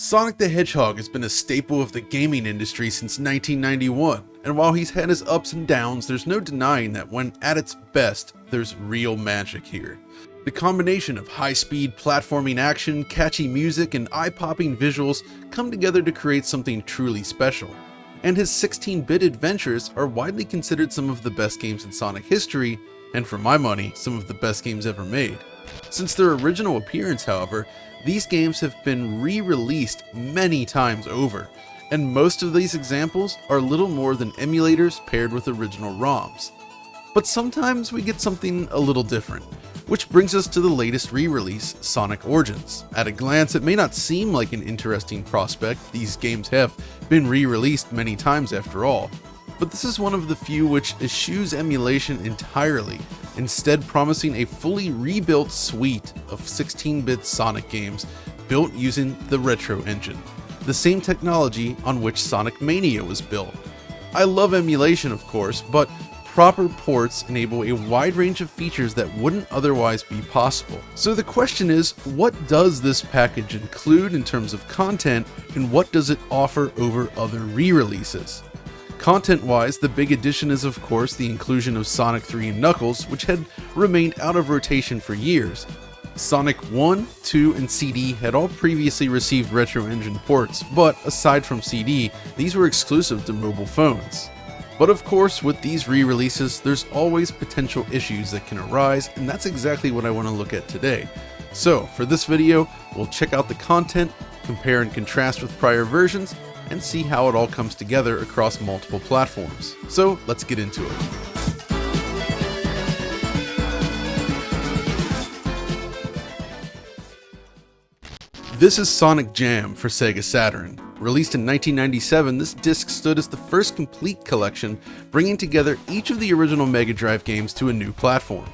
Sonic the Hedgehog has been a staple of the gaming industry since 1991, and while he's had his ups and downs, there's no denying that when at its best, there's real magic here. The combination of high-speed platforming action, catchy music, and eye-popping visuals come together to create something truly special. And his 16-bit adventures are widely considered some of the best games in Sonic history, and for my money, some of the best games ever made. Since their original appearance, however, these games have been re-released many times over, and most of these examples are little more than emulators paired with original ROMs. But sometimes we get something a little different, which brings us to the latest re-release, Sonic Origins. At a glance, it may not seem like an interesting prospect, these games have been re-released many times after all, but this is one of the few which eschews emulation entirely, instead promising a fully rebuilt suite of 16-bit Sonic games built using the Retro engine, the same technology on which Sonic Mania was built. I love emulation, of course, but proper ports enable a wide range of features that wouldn't otherwise be possible. So the question is, what does this package include in terms of content, and what does it offer over other re-releases? Content-wise, the big addition is of course the inclusion of Sonic 3 and Knuckles, which had remained out of rotation for years. Sonic 1, 2, and CD had all previously received Retro Engine ports, but aside from CD, these were exclusive to mobile phones. But of course, with these re-releases, there's always potential issues that can arise, and that's exactly what I want to look at today. So, for this video, we'll check out the content, compare and contrast with prior versions, and see how it all comes together across multiple platforms. So, let's get into it. This is Sonic Jam for Sega Saturn. Released in 1997, this disc stood as the first complete collection, bringing together each of the original Mega Drive games to a new platform.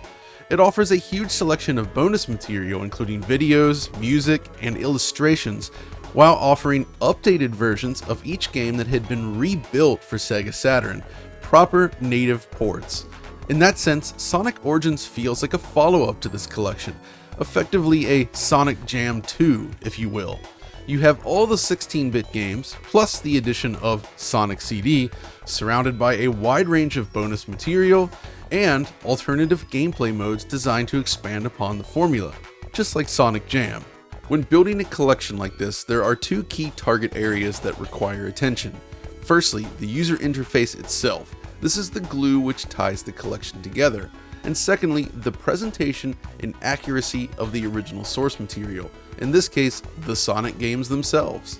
It offers a huge selection of bonus material, including videos, music, and illustrations, while offering updated versions of each game that had been rebuilt for Sega Saturn, proper native ports. In that sense, Sonic Origins feels like a follow-up to this collection, effectively a Sonic Jam 2, if you will. You have all the 16-bit games, plus the addition of Sonic CD, surrounded by a wide range of bonus material, and alternative gameplay modes designed to expand upon the formula, just like Sonic Jam. When building a collection like this, there are two key target areas that require attention. Firstly, the user interface itself. This is the glue which ties the collection together. And secondly, the presentation and accuracy of the original source material, in this case, the Sonic games themselves.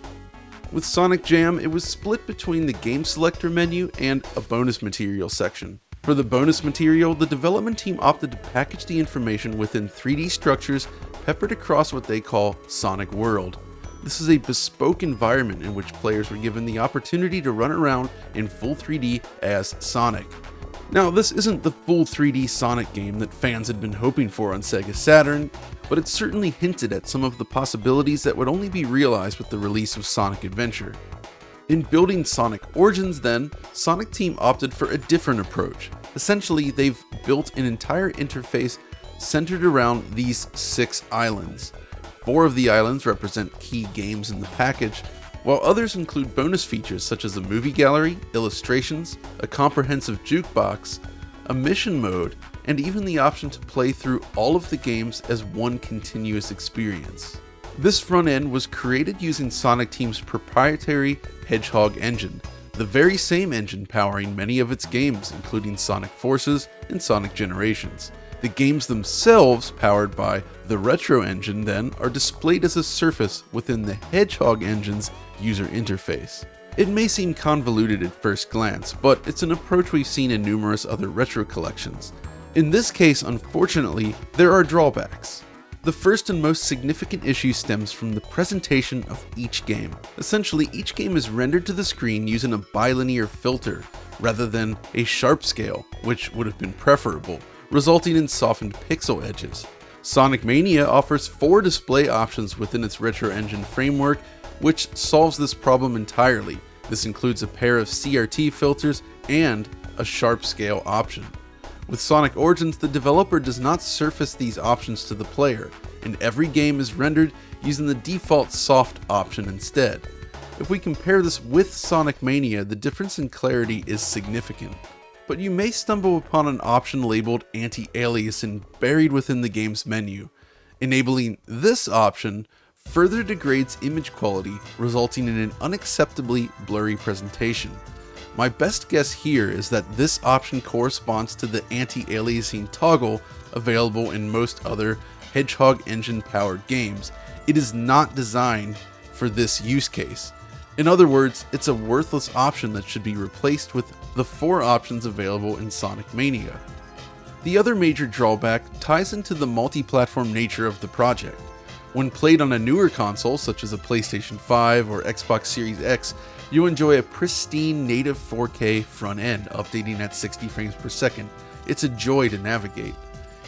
With Sonic Jam, it was split between the game selector menu and a bonus material section. For the bonus material, the development team opted to package the information within 3D structures peppered across what they call Sonic World. This is a bespoke environment in which players were given the opportunity to run around in full 3D as Sonic. Now, this isn't the full 3D Sonic game that fans had been hoping for on Sega Saturn, but it certainly hinted at some of the possibilities that would only be realized with the release of Sonic Adventure. In building Sonic Origins then, Sonic Team opted for a different approach. Essentially, they've built an entire interface centered around these 6 islands. 4 of the islands represent key games in the package, while others include bonus features such as a movie gallery, illustrations, a comprehensive jukebox, a mission mode, and even the option to play through all of the games as one continuous experience. This front end was created using Sonic Team's proprietary Hedgehog engine, the very same engine powering many of its games, including Sonic Forces and Sonic Generations. The games themselves, powered by the Retro engine then, are displayed as a surface within the Hedgehog engine's user interface. It may seem convoluted at first glance, but it's an approach we've seen in numerous other retro collections. In this case, unfortunately, there are drawbacks. The first and most significant issue stems from the presentation of each game. Essentially, each game is rendered to the screen using a bilinear filter, rather than a sharp scale, which would have been preferable, resulting in softened pixel edges. Sonic Mania offers 4 display options within its Retro Engine framework, which solves this problem entirely. This includes a pair of CRT filters and a sharp scale option. With Sonic Origins, the developer does not surface these options to the player. and every game is rendered using the default soft option instead. If we compare this with Sonic Mania, the difference in clarity is significant. But you may stumble upon an option labeled anti-aliasing buried within the game's menu. Enabling this option further degrades image quality, resulting in an unacceptably blurry presentation. My best guess here is that this option corresponds to the anti-aliasing toggle available in most other Hedgehog engine-powered games. It is not designed for this use case. In other words, it's a worthless option that should be replaced with the 4 options available in Sonic Mania. The other major drawback ties into the multi-platform nature of the project. When played on a newer console such as a PlayStation 5 or Xbox Series X, you'll enjoy a pristine native 4K front end updating at 60 frames per second. It's a joy to navigate.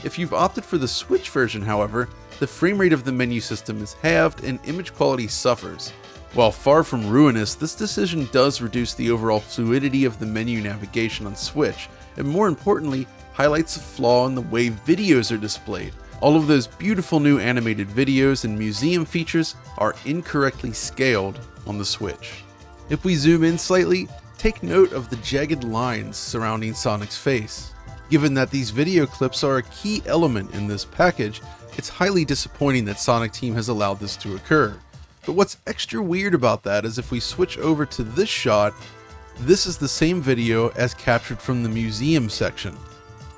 If you've opted for the Switch version, however, the frame rate of the menu system is halved and image quality suffers. While far from ruinous, this decision does reduce the overall fluidity of the menu navigation on Switch, and more importantly, highlights a flaw in the way videos are displayed. All of those beautiful new animated videos and museum features are incorrectly scaled on the Switch. If we zoom in slightly, take note of the jagged lines surrounding Sonic's face. Given that these video clips are a key element in this package, it's highly disappointing that Sonic Team has allowed this to occur. But what's extra weird about that is if we switch over to this shot, this is the same video as captured from the museum section.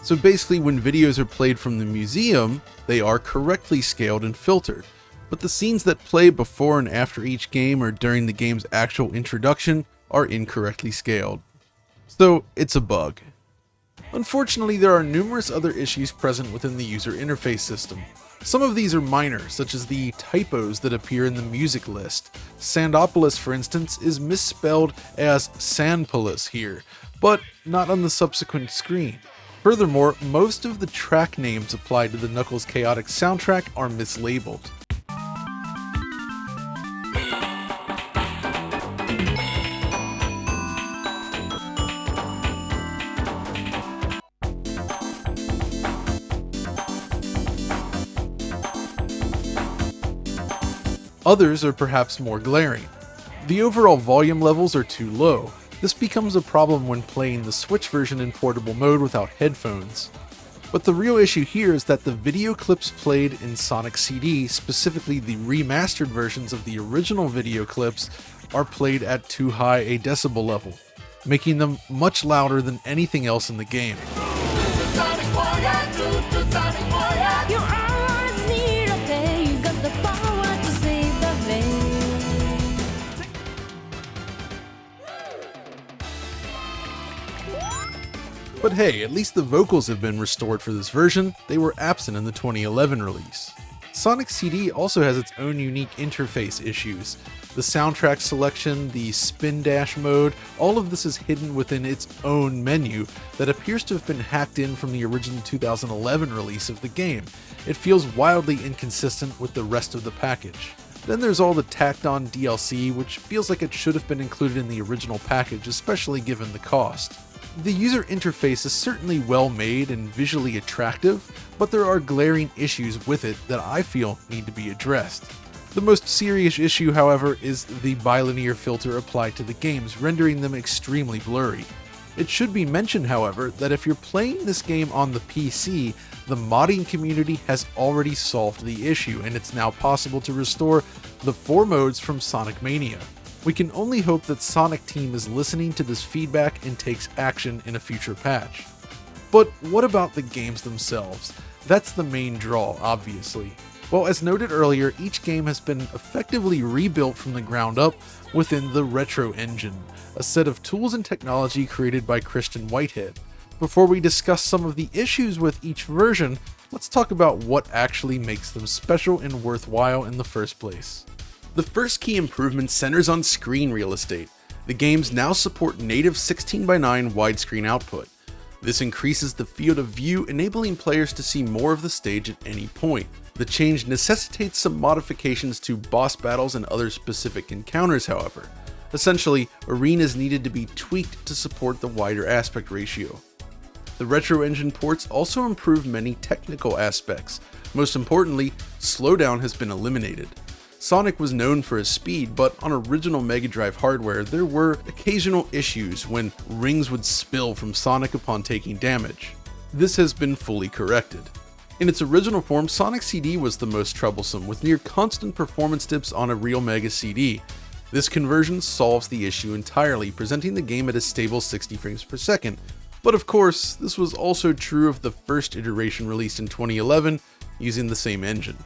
So basically when videos are played from the museum, they are correctly scaled and filtered. But the scenes that play before and after each game or during the game's actual introduction are incorrectly scaled. So it's a bug. Unfortunately, there are numerous other issues present within the user interface system. Some of these are minor, such as the typos that appear in the music list. Sandopolis, for instance, is misspelled as Sandpolis here, but not on the subsequent screen. Furthermore, most of the track names applied to the Knuckles Chaotix soundtrack are mislabeled. Others are perhaps more glaring. The overall volume levels are too low. This becomes a problem when playing the Switch version in portable mode without headphones. But the real issue here is that the video clips played in Sonic CD, specifically the remastered versions of the original video clips, are played at too high a decibel level, making them much louder than anything else in the game. But hey, at least the vocals have been restored for this version. They were absent in the 2011 release. Sonic CD also has its own unique interface issues. The soundtrack selection, the spin dash mode, all of this is hidden within its own menu that appears to have been hacked in from the original 2011 release of the game. It feels wildly inconsistent with the rest of the package. Then there's all the tacked on DLC, which feels like it should have been included in the original package, especially given the cost. The user interface is certainly well made and visually attractive, but there are glaring issues with it that I feel need to be addressed. The most serious issue, however, is the bilinear filter applied to the games, rendering them extremely blurry. It should be mentioned, however, that if you're playing this game on the PC, the modding community has already solved the issue, and it's now possible to restore the 4 modes from Sonic Mania. We can only hope that Sonic Team is listening to this feedback and takes action in a future patch. But what about the games themselves? That's the main draw, obviously. Well, as noted earlier, each game has been effectively rebuilt from the ground up within the Retro Engine, a set of tools and technology created by Christian Whitehead. Before we discuss some of the issues with each version, let's talk about what actually makes them special and worthwhile in the first place. The first key improvement centers on screen real estate. The games now support native 16:9 widescreen output. This increases the field of view, enabling players to see more of the stage at any point. The change necessitates some modifications to boss battles and other specific encounters, however. Essentially, arenas needed to be tweaked to support the wider aspect ratio. The Retro Engine ports also improve many technical aspects. Most importantly, slowdown has been eliminated. Sonic was known for his speed, but on original Mega Drive hardware, there were occasional issues when rings would spill from Sonic upon taking damage. This has been fully corrected. In its original form, Sonic CD was the most troublesome, with near constant performance dips on a real Mega CD. This conversion solves the issue entirely, presenting the game at a stable 60 frames per second. But of course, this was also true of the first iteration released in 2011, using the same engine.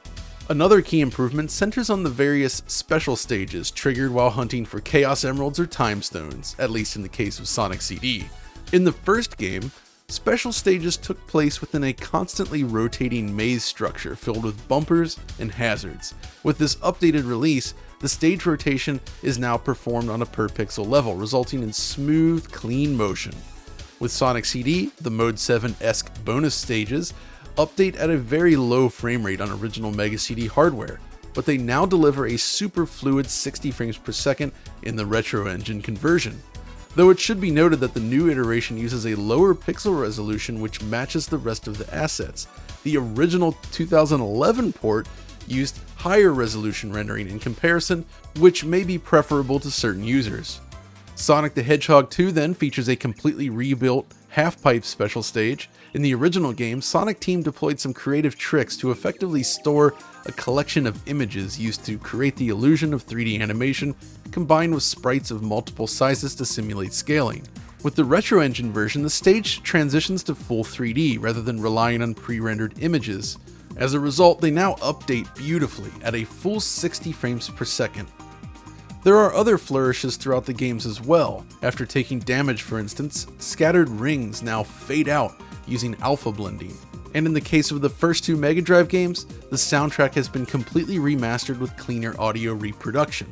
Another key improvement centers on the various special stages triggered while hunting for Chaos Emeralds or Time Stones, at least in the case of Sonic CD. In the first game, special stages took place within a constantly rotating maze structure filled with bumpers and hazards. With this updated release, the stage rotation is now performed on a per pixel level, resulting in smooth, clean motion. With Sonic CD, the Mode 7-esque bonus stages update at a very low frame rate on original Mega CD hardware, but they now deliver a super fluid 60 frames per second in the Retro Engine conversion. Though it should be noted that the new iteration uses a lower pixel resolution which matches the rest of the assets. The original 2011 port used higher resolution rendering in comparison, which may be preferable to certain users. Sonic the Hedgehog 2 then features a completely rebuilt half-pipe special stage. In the original game, Sonic Team deployed some creative tricks to effectively store a collection of images used to create the illusion of 3D animation, combined with sprites of multiple sizes to simulate scaling. With the Retro Engine version, the stage transitions to full 3D rather than relying on pre-rendered images. As a result, they now update beautifully at a full 60 frames per second. There are other flourishes throughout the games as well. After taking damage, for instance, scattered rings now fade out using alpha blending. And in the case of the first two Mega Drive games, the soundtrack has been completely remastered with cleaner audio reproduction.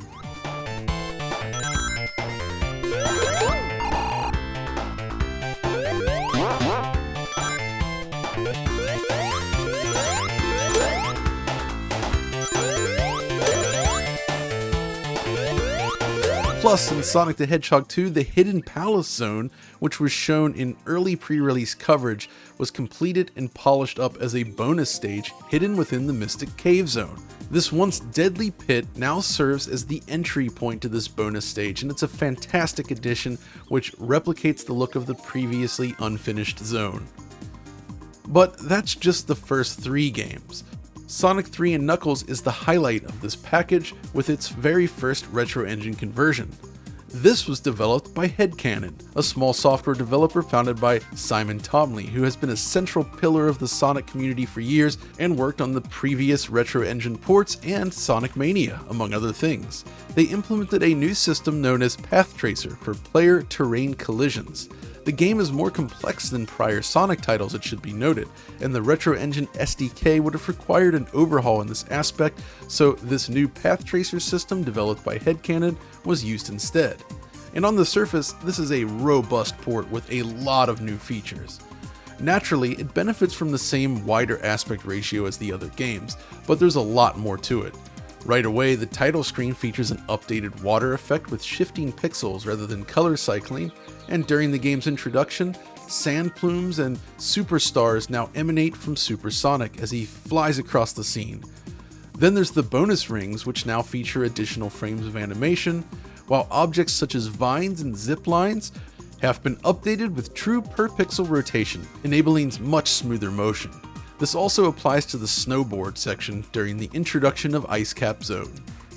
Plus, in Sonic the Hedgehog 2, the Hidden Palace Zone, which was shown in early pre-release coverage, was completed and polished up as a bonus stage hidden within the Mystic Cave Zone. This once deadly pit now serves as the entry point to this bonus stage, and it's a fantastic addition which replicates the look of the previously unfinished zone. But that's just the first three games. Sonic 3 and Knuckles is the highlight of this package with its very first Retro Engine conversion. This was developed by Headcanon, a small software developer founded by Simon Tomley, who has been a central pillar of the Sonic community for years and worked on the previous Retro Engine ports and Sonic Mania, among other things. They implemented a new system known as Path Tracer for player terrain collisions. The game is more complex than prior Sonic titles, it should be noted, and the Retro Engine SDK would have required an overhaul in this aspect, so this new Path Tracer system developed by Headcanon was used instead. And on the surface, this is a robust port with a lot of new features. Naturally, it benefits from the same wider aspect ratio as the other games, but there's a lot more to it. Right away, the title screen features an updated water effect with shifting pixels rather than color cycling, and during the game's introduction, sand plumes and superstars now emanate from Super Sonic as he flies across the scene. Then there's the bonus rings, which now feature additional frames of animation, while objects such as vines and zip lines have been updated with true per-pixel rotation, enabling much smoother motion. This also applies to the snowboard section during the introduction of Ice Cap Zone.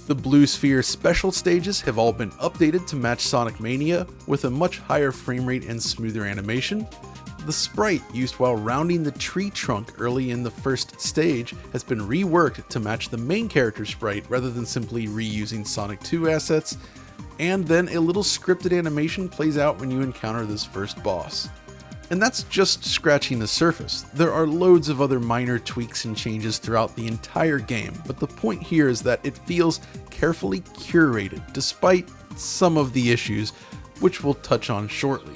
The Blue Sphere special stages have all been updated to match Sonic Mania with a much higher frame rate and smoother animation. The sprite used while rounding the tree trunk early in the first stage has been reworked to match the main character sprite rather than simply reusing Sonic 2 assets, and then a little scripted animation plays out when you encounter this first boss. And that's just scratching the surface. There are loads of other minor tweaks and changes throughout the entire game, but the point here is that it feels carefully curated despite some of the issues, which we'll touch on shortly.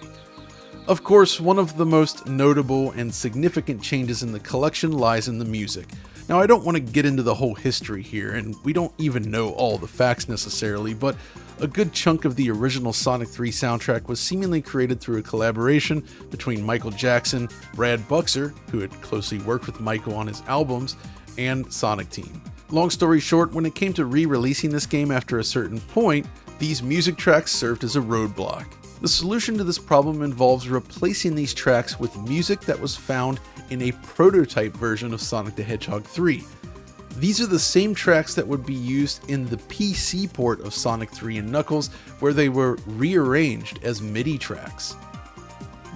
Of course, one of the most notable and significant changes in the collection lies in the music. Now, I don't want to get into the whole history here, and we don't even know all the facts necessarily, but A good chunk of the original Sonic 3 soundtrack was seemingly created through a collaboration between Michael Jackson, Brad Buxer, who had closely worked with Michael on his albums, and Sonic Team. Long story short, when it came to re-releasing this game after a certain point, these music tracks served as a roadblock. The solution to this problem involves replacing these tracks with music that was found in a prototype version of Sonic the Hedgehog 3. These are the same tracks that would be used in the PC port of Sonic 3 and Knuckles, where they were rearranged as MIDI tracks.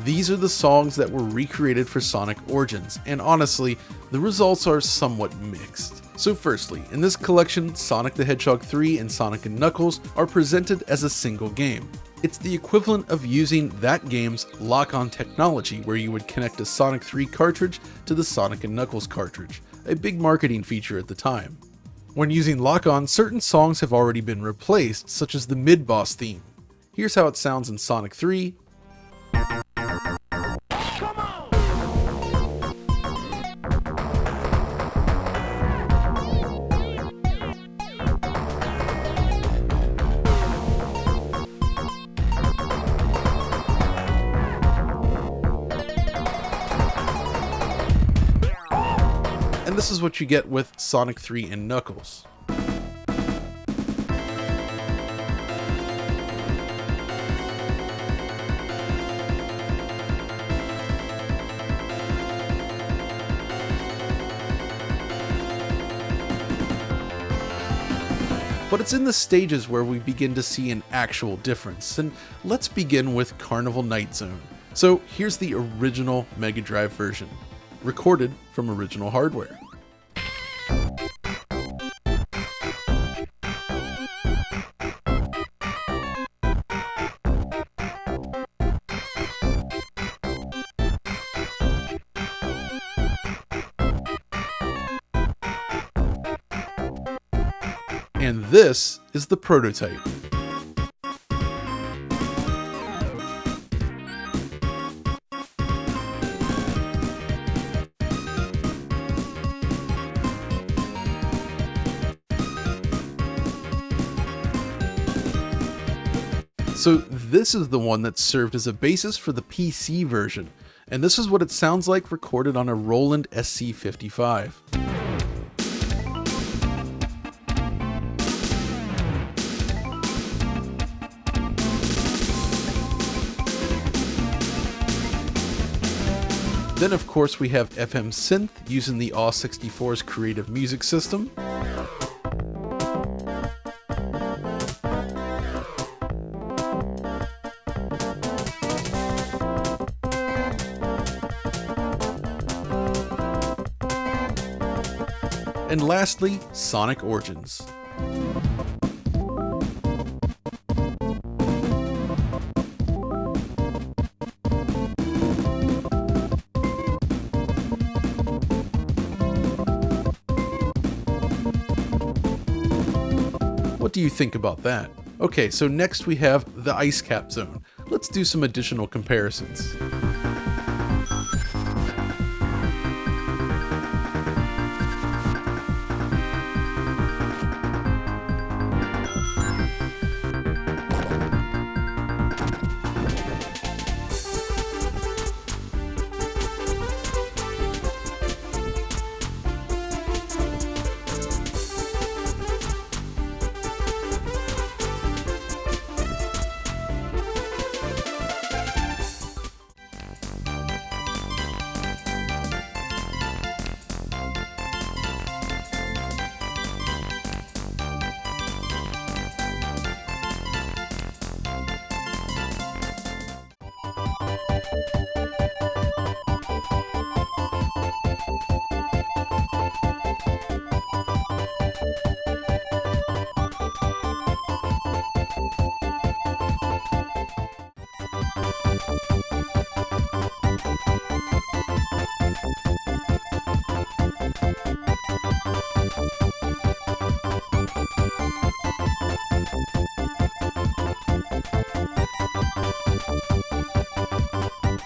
These are the songs that were recreated for Sonic Origins, and honestly, the results are somewhat mixed. So firstly, in this collection, Sonic the Hedgehog 3 and Sonic & Knuckles are presented as a single game. It's the equivalent of using that game's lock-on technology, where you would connect a Sonic 3 cartridge to the Sonic & Knuckles cartridge, a big marketing feature at the time. When using lock-on, certain songs have already been replaced, such as the mid-boss theme. Here's how it sounds in Sonic 3, and this is what you get with Sonic 3 and Knuckles. But it's in the stages where we begin to see an actual difference, and let's begin with Carnival Night Zone. So here's the original Mega Drive version, recorded from original hardware. And this is the prototype. So this is the one that served as a basis for the PC version, and this is what it sounds like recorded on a Roland SC55. Then of course we have FM Synth using the AW64's creative music system. And lastly, Sonic Origins. What do you think about that? Okay, so next we have the Ice Cap Zone. Let's do some additional comparisons.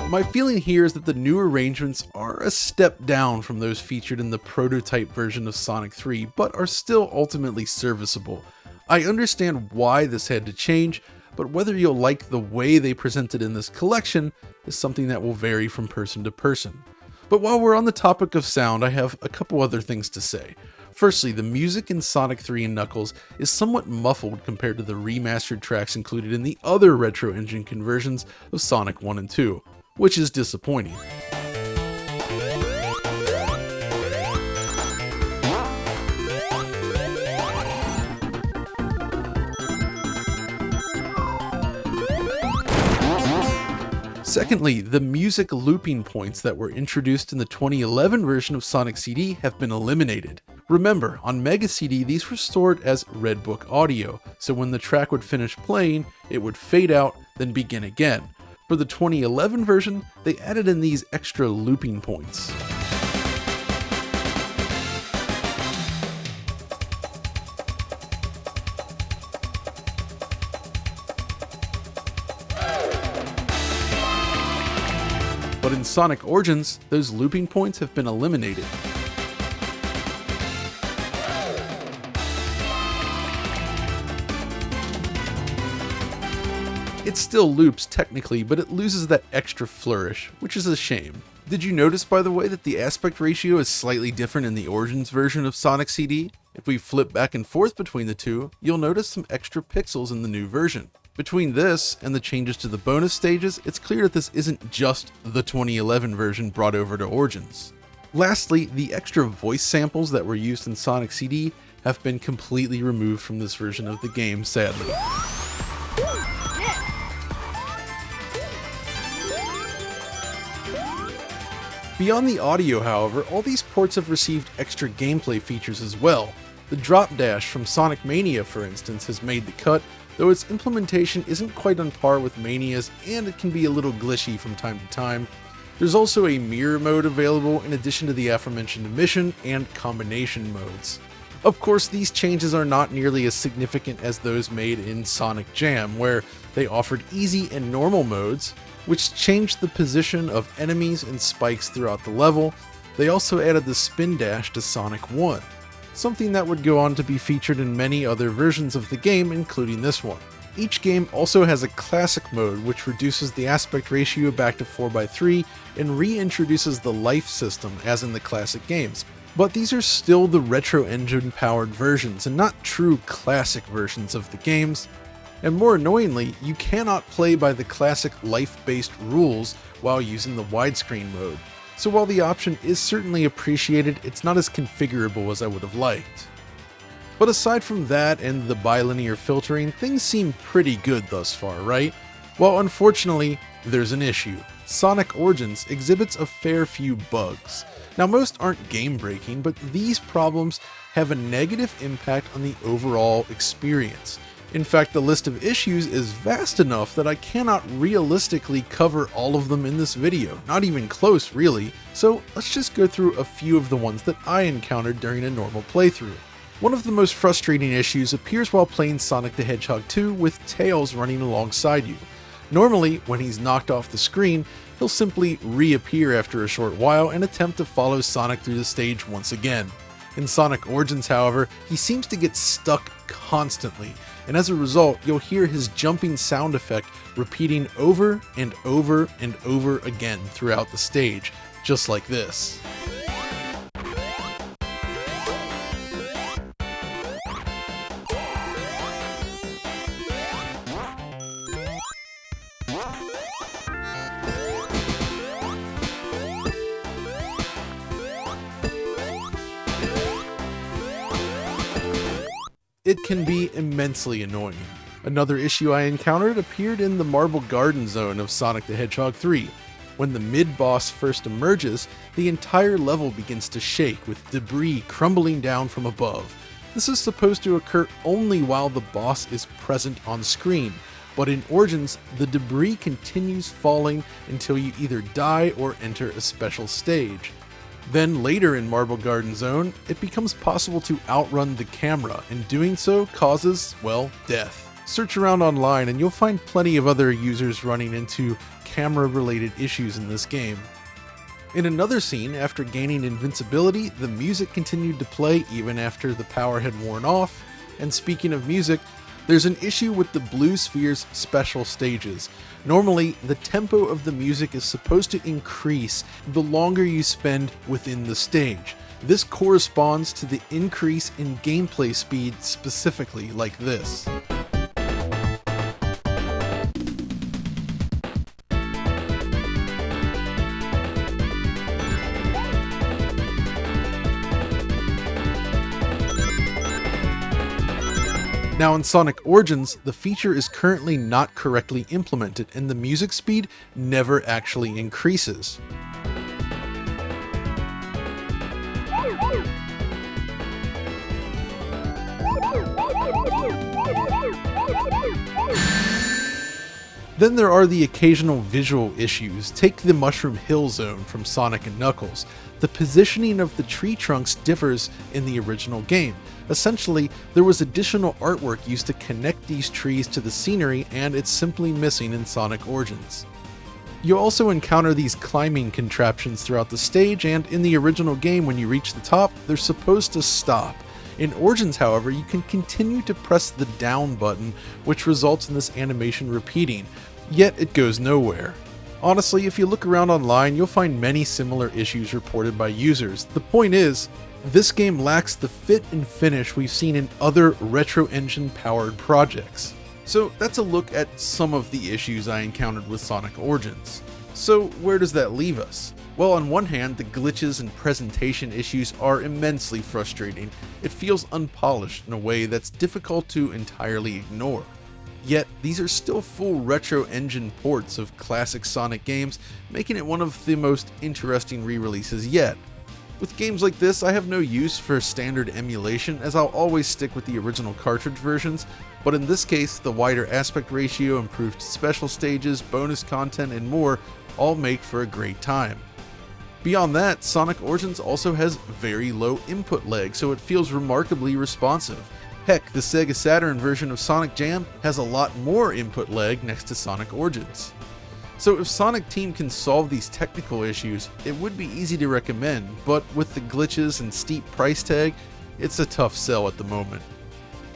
My feeling here is that the new arrangements are a step down from those featured in the prototype version of Sonic 3, but are still ultimately serviceable. I understand why this had to change, but whether you'll like the way they present it in this collection is something that will vary from person to person. But while we're on the topic of sound, I have a couple other things to say. Firstly, the music in Sonic 3 and Knuckles is somewhat muffled compared to the remastered tracks included in the other Retro Engine conversions of Sonic 1 and 2, which is disappointing. Secondly, the music looping points that were introduced in the 2011 version of Sonic CD have been eliminated. Remember, on Mega CD these were stored as Red Book audio, so when the track would finish playing, it would fade out, then begin again. For the 2011 version, they added in these extra looping points. But in Sonic Origins, those looping points have been eliminated. It still loops technically, but it loses that extra flourish, which is a shame. Did you notice, by the way, that the aspect ratio is slightly different in the Origins version of Sonic CD? If we flip back and forth between the two, you'll notice some extra pixels in the new version. Between this and the changes to the bonus stages, it's clear that this isn't just the 2011 version brought over to Origins. Lastly, the extra voice samples that were used in Sonic CD have been completely removed from this version of the game, sadly. Beyond the audio, however, all these ports have received extra gameplay features as well. The drop dash from Sonic Mania, for instance, has made the cut, though its implementation isn't quite on par with Mania's and it can be a little glitchy from time to time. There's also a mirror mode available in addition to the aforementioned mission and combination modes. Of course, these changes are not nearly as significant as those made in Sonic Jam, where they offered easy and normal modes, which changed the position of enemies and spikes throughout the level. They also added the spin dash to Sonic 1. Something that would go on to be featured in many other versions of the game, including this one. Each game also has a classic mode, which reduces the aspect ratio back to 4:3 and reintroduces the life system as in the classic games. But these are still the Retro Engine powered versions and not true classic versions of the games. And more annoyingly, you cannot play by the classic life-based rules while using the widescreen mode. So while the option is certainly appreciated, it's not as configurable as I would have liked. But aside from that and the bilinear filtering, things seem pretty good thus far, right? Well, unfortunately, there's an issue. Sonic Origins exhibits a fair few bugs. Now, most aren't game-breaking, but these problems have a negative impact on the overall experience. In fact, the list of issues is vast enough that I cannot realistically cover all of them in this video, not even close really, so let's just go through a few of the ones that I encountered during a normal playthrough. One of the most frustrating issues appears while playing Sonic the Hedgehog 2 with Tails running alongside you. Normally, when he's knocked off the screen, he'll simply reappear after a short while and attempt to follow Sonic through the stage once again. In Sonic Origins, however, he seems to get stuck constantly, and as a result, you'll hear his jumping sound effect repeating over and over and over again throughout the stage, just like this. It can be immensely annoying. Another issue I encountered appeared in the Marble Garden zone of Sonic the Hedgehog 3. When the mid-boss first emerges, the entire level begins to shake with debris crumbling down from above. This is supposed to occur only while the boss is present on screen, but in Origins, the debris continues falling until you either die or enter a special stage. Then later in Marble Garden Zone, it becomes possible to outrun the camera, and doing so causes, well, death. Search around online and you'll find plenty of other users running into camera-related issues in this game. In another scene, after gaining invincibility, the music continued to play even after the power had worn off, And speaking of music, there's an issue with the Blue Sphere's special stages. Normally, the tempo of the music is supposed to increase the longer you spend within the stage. This corresponds to the increase in gameplay speed specifically, like this. Now in Sonic Origins, the feature is currently not correctly implemented and the music speed never actually increases. Then there are the occasional visual issues. Take the Mushroom Hill Zone from Sonic & Knuckles. The positioning of the tree trunks differs in the original game. Essentially, there was additional artwork used to connect these trees to the scenery, and it's simply missing in Sonic Origins. You also encounter these climbing contraptions throughout the stage, and in the original game, when you reach the top, they're supposed to stop. In Origins, however, you can continue to press the down button, which results in this animation repeating, yet it goes nowhere. Honestly, if you look around online, you'll find many similar issues reported by users. The point is, this game lacks the fit and finish we've seen in other retro engine powered projects. So that's a look at some of the issues I encountered with Sonic Origins. So where does that leave us? Well, on one hand, the glitches and presentation issues are immensely frustrating. It feels unpolished in a way that's difficult to entirely ignore. Yet, these are still full retro engine ports of classic Sonic games, making it one of the most interesting re-releases yet. With games like this, I have no use for standard emulation, as I'll always stick with the original cartridge versions, but in this case, the wider aspect ratio, improved special stages, bonus content, and more all make for a great time. Beyond that, Sonic Origins also has very low input lag, so it feels remarkably responsive. Heck, the Sega Saturn version of Sonic Jam has a lot more input lag next to Sonic Origins. So if Sonic Team can solve these technical issues, it would be easy to recommend, but with the glitches and steep price tag, it's a tough sell at the moment.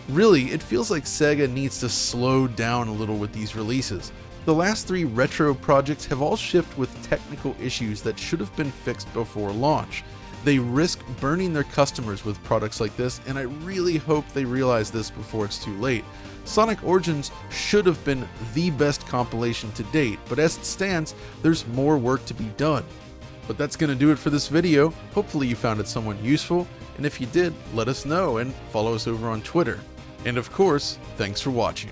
Really, it feels like Sega needs to slow down a little with these releases. The last 3 retro projects have all shipped with technical issues that should have been fixed before launch. They risk burning their customers with products like this, and I really hope they realize this before it's too late. Sonic Origins should have been the best compilation to date, but as it stands, there's more work to be done. But that's going to do it for this video. Hopefully you found it somewhat useful, and if you did, let us know and follow us over on Twitter. And of course, thanks for watching.